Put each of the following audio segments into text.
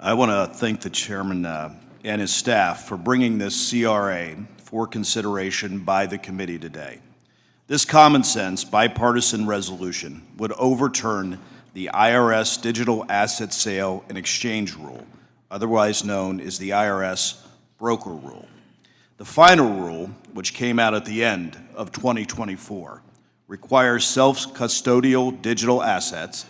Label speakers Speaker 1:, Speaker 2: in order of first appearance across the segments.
Speaker 1: I want to thank the chairman and his staff for bringing this CRA for consideration by the committee today. This common sense bipartisan resolution would overturn the IRS Digital Asset Sale and Exchange Rule, otherwise known as the IRS Broker Rule. The final rule, which came out at the end of 2024, requires self-custodial digital assets,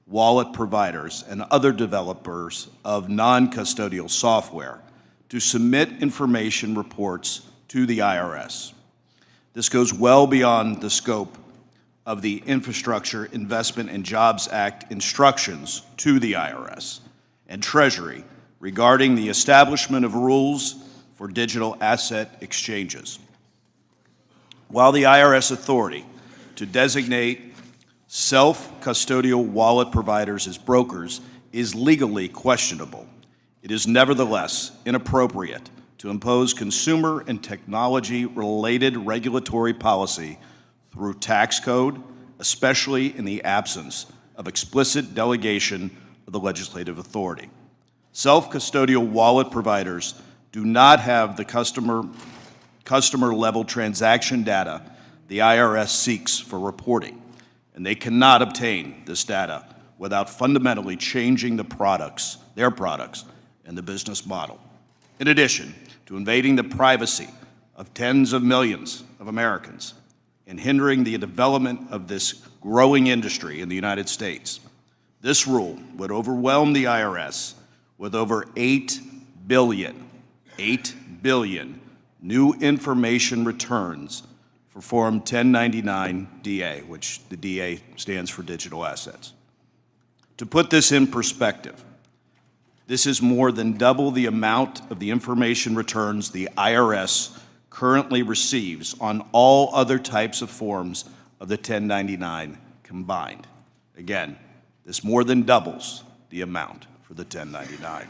Speaker 1: wallet providers, and other developers of non-custodial software to submit information reports to the IRS. This goes well beyond the scope of the Infrastructure Investment and Jobs Act instructions to the IRS and Treasury regarding the establishment of rules for digital asset exchanges. While the IRS authority to designate self-custodial wallet providers as brokers is legally questionable, it is nevertheless inappropriate to impose consumer and technology-related regulatory policy through tax code, especially in the absence of explicit delegation of the legislative authority. Self-custodial wallet providers do not have the customer-level transaction data the IRS seeks for reporting, and they cannot obtain this data without fundamentally changing their products, and the business model. In addition to invading the privacy of tens of millions of Americans and hindering the development of this growing industry in the United States, this rule would overwhelm the IRS with over 8 billion new information returns for Form 1099 DA, which the DA stands for digital assets. To put this in perspective, this is more than double the amount of the information returns the IRS currently receives on all other types of forms of the 1099 combined. Again, this more than doubles the amount for the 1099.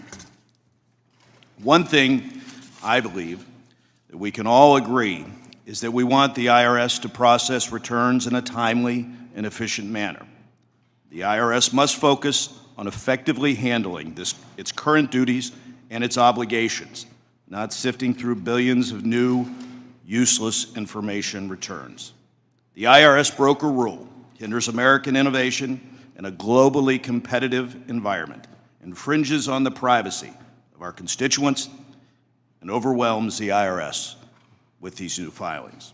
Speaker 1: One thing I believe that we can all agree is that we want the IRS to process returns in a timely and efficient manner. The IRS must focus on effectively handling its current duties and its obligations, not sifting through billions of new, useless information returns. The IRS broker rule hinders American innovation in a globally competitive environment, infringes on the privacy of our constituents, and overwhelms the IRS with these new filings.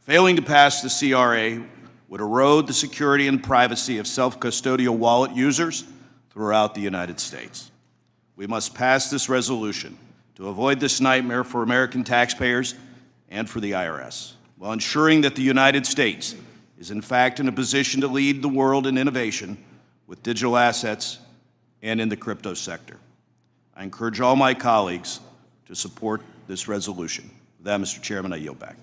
Speaker 1: Failing to pass the CRA would erode the security and privacy of self-custodial wallet users throughout the United States. We must pass this resolution to avoid this nightmare for American taxpayers and for the IRS, while ensuring that the United States is in fact in a position to lead the world in innovation with digital assets and in the crypto sector. I encourage all my colleagues to support this resolution. With that, Mr. Chairman, I yield back.